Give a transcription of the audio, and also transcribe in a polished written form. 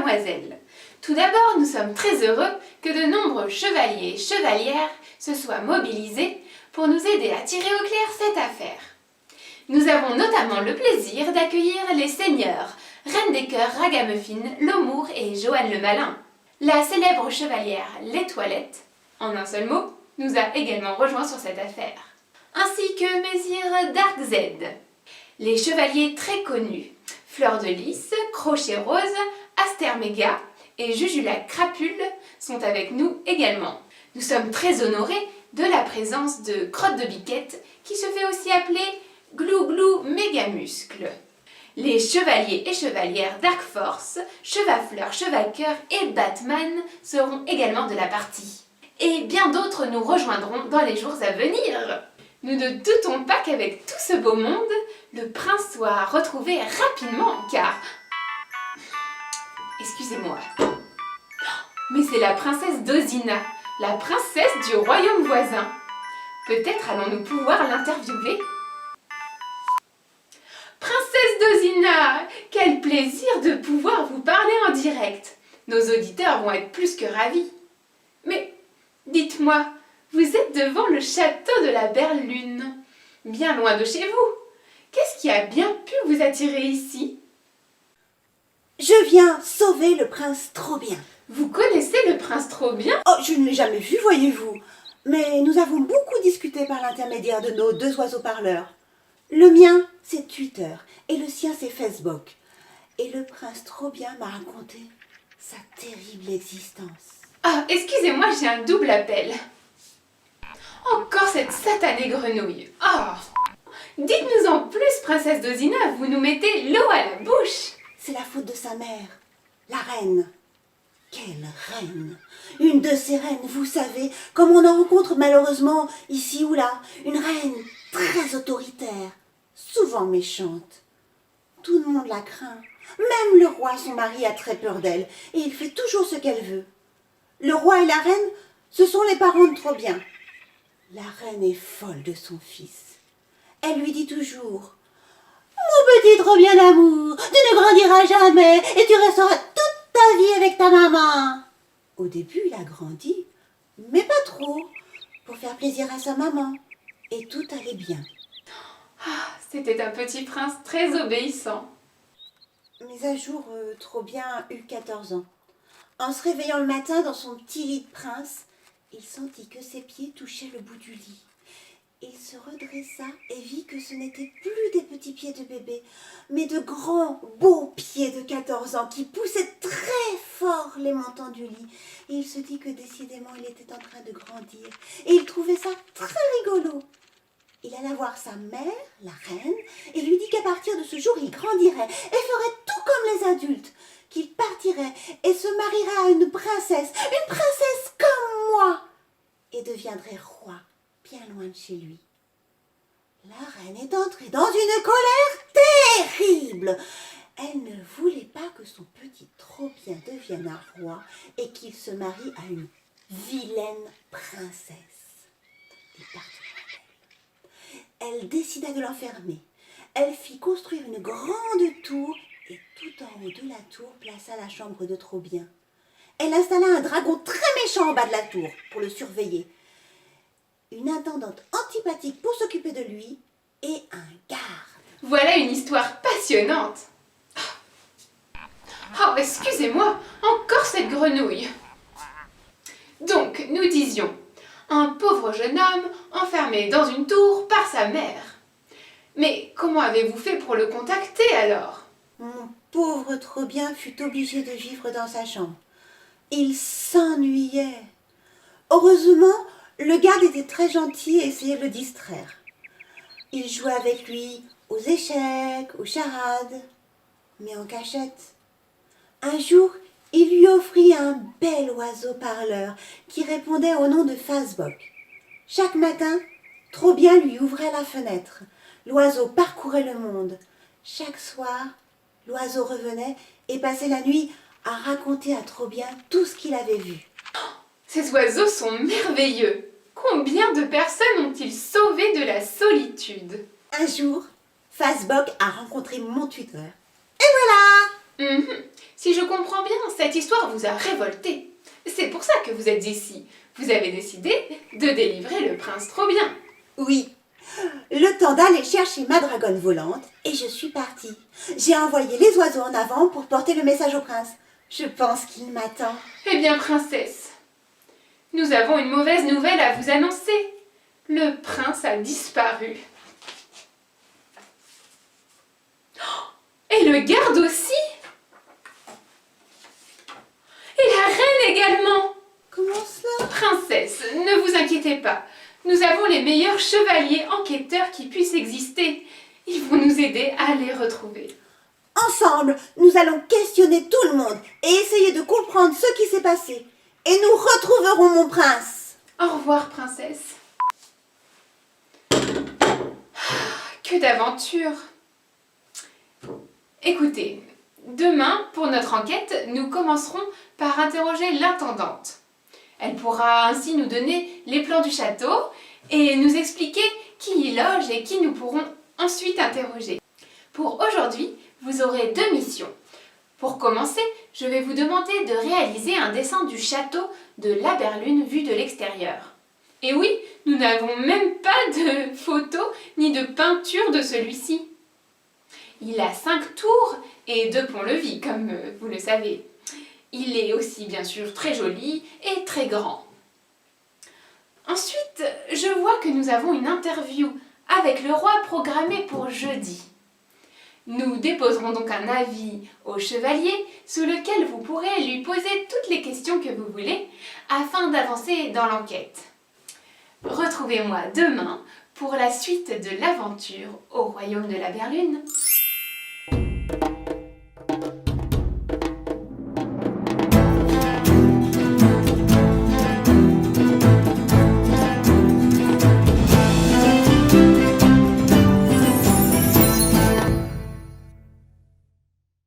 mademoiselle. Tout d'abord, nous sommes très heureux que de nombreux chevaliers et chevalières se soient mobilisés pour nous aider à tirer au clair cette affaire. Nous avons notamment le plaisir d'accueillir les seigneurs Reine des Cœurs Ragamuffin, L'Amour et Joanne le Malin. La célèbre chevalière Les Toilettes, en un seul mot, nous a également rejoints sur cette affaire. Ainsi que Messire Dark Z. Les chevaliers très connus, Fleur de Lys, Crochet Rose, Asterméga et Jujula Crapule sont avec nous également. Nous sommes très honorés de la présence de Crotte de Biquette qui se fait aussi appeler Glou Glou Mégamuscle. Les chevaliers et chevalières Dark Force, Chevafleur, Chevaqueur et Batman seront également de la partie. Et bien d'autres nous rejoindront dans les jours à venir. Nous ne doutons pas qu'avec tout ce beau monde, le prince soit retrouvé rapidement car... Excusez-moi. Mais c'est la princesse Dozina, la princesse du royaume voisin. Peut-être allons-nous pouvoir l'interviewer. Princesse Dozina, quel plaisir de pouvoir vous parler en direct. Nos auditeurs vont être plus que ravis. Mais dites-moi, vous êtes devant le château de la Belle-Lune, bien loin de chez vous. Qu'est-ce qui a bien pu vous attirer ici? Je viens sauver le prince Trop-Bien. Vous connaissez le prince Trop-Bien? Oh, je ne l'ai jamais vu, voyez-vous. Mais nous avons beaucoup discuté par l'intermédiaire de nos deux oiseaux parleurs. Le mien, c'est Twitter, et le sien, c'est Facebook. Et le prince Trop-Bien m'a raconté sa terrible existence. Ah, excusez-moi, j'ai un double appel. Encore cette satanée grenouille. Ah, dites-nous en plus, princesse Dozina, vous nous mettez l'eau à la bouche. C'est la faute de sa mère, la reine. Quelle reine! Une de ces reines, vous savez, comme on en rencontre malheureusement ici ou là. Une reine très autoritaire, souvent méchante. Tout le monde la craint. Même le roi, son mari, a très peur d'elle et il fait toujours ce qu'elle veut. Le roi et la reine, ce sont les parents de Trop-Bien. La reine est folle de son fils. Elle lui dit toujours: « Mon petit Trop-Bien d'amour, tu ne grandiras jamais et tu resteras toute ta vie avec ta maman. » Au début, il a grandi, mais pas trop, pour faire plaisir à sa maman. Et tout allait bien. Ah, c'était un petit prince très obéissant. Mais un jour, Trop-Bien eut 14 ans. En se réveillant le matin dans son petit lit de prince, il sentit que ses pieds touchaient le bout du lit. Il se redressa et vit que ce n'étaient plus des petits pieds de bébé, mais de grands, beaux pieds de 14 ans qui poussaient très fort les montants du lit. Et il se dit que décidément il était en train de grandir. Et il trouvait ça très rigolo. Il alla voir sa mère, la reine, et lui dit qu'à partir de ce jour, il grandirait et ferait tout comme les adultes, qu'il partirait et se marierait à une princesse comme moi, et deviendrait roi, bien loin de chez lui. La reine est entrée dans une colère terrible. Elle ne voulait pas que son petit Trop-Bien devienne un roi et qu'il se marie à une vilaine princesse. Il partirait. Elle décida de l'enfermer. Elle fit construire une grande tour et tout en haut de la tour plaça la chambre de Trop-Bien. Elle installa un dragon très méchant en bas de la tour pour le surveiller, une intendante antipathique pour s'occuper de lui et un garde. Voilà une histoire passionnante. Oh, excusez-moi, encore cette grenouille. Donc, nous disions, un pauvre jeune homme enfermé dans une tour par sa mère. Mais comment avez-vous fait pour le contacter alors? Mon pauvre Trop-Bien fut obligé de vivre dans sa chambre. Il s'ennuyait. Heureusement, le garde était très gentil et essayait de le distraire. Il jouait avec lui aux échecs, aux charades, mais en cachette. Un jour, il lui offrit un bel oiseau parleur qui répondait au nom de Fazbok. Chaque matin, Trop-Bien lui ouvrait la fenêtre. L'oiseau parcourait le monde. Chaque soir, l'oiseau revenait et passait la nuit à raconter à Trop-Bien tout ce qu'il avait vu. Ces oiseaux sont merveilleux. Combien de personnes ont-ils sauvé de la solitude? Un jour, Fazbok a rencontré mon tuteur. Et voilà! Si je comprends bien, cette histoire vous a révolté. C'est pour ça que vous êtes ici. Vous avez décidé de délivrer le prince trop bien. Oui, le temps d'aller chercher ma dragonne volante et je suis partie. J'ai envoyé les oiseaux en avant pour porter le message au prince. Je pense qu'il m'attend. Eh bien, princesse, nous avons une mauvaise nouvelle à vous annoncer. Le prince a disparu. Et le garde aussi. Et la reine également. Comment cela? Princesse, ne vous inquiétez pas. Nous avons les meilleurs chevaliers enquêteurs qui puissent exister. Ils vont nous aider à les retrouver. Ensemble, nous allons questionner tout le monde et essayer de comprendre ce qui s'est passé. Et nous retrouverons mon prince. Au revoir, princesse. Que d'aventure! Écoutez, demain, pour notre enquête, nous commencerons par interroger l'intendante. Elle pourra ainsi nous donner les plans du château et nous expliquer qui y loge et qui nous pourrons ensuite interroger. Pour aujourd'hui, vous aurez 2 missions. Pour commencer, je vais vous demander de réaliser un dessin du château de Laberlune vu de l'extérieur. Et oui, nous n'avons même pas de photos ni de peinture de celui-ci. Il a 5 tours et 2 ponts-levis, comme vous le savez. Il est aussi bien sûr très joli et très grand. Ensuite, je vois que nous avons une interview avec le roi programmée pour jeudi. Nous déposerons donc un avis au chevalier sous lequel vous pourrez lui poser toutes les questions que vous voulez afin d'avancer dans l'enquête. Retrouvez-moi demain pour la suite de l'aventure au royaume de Laberlune.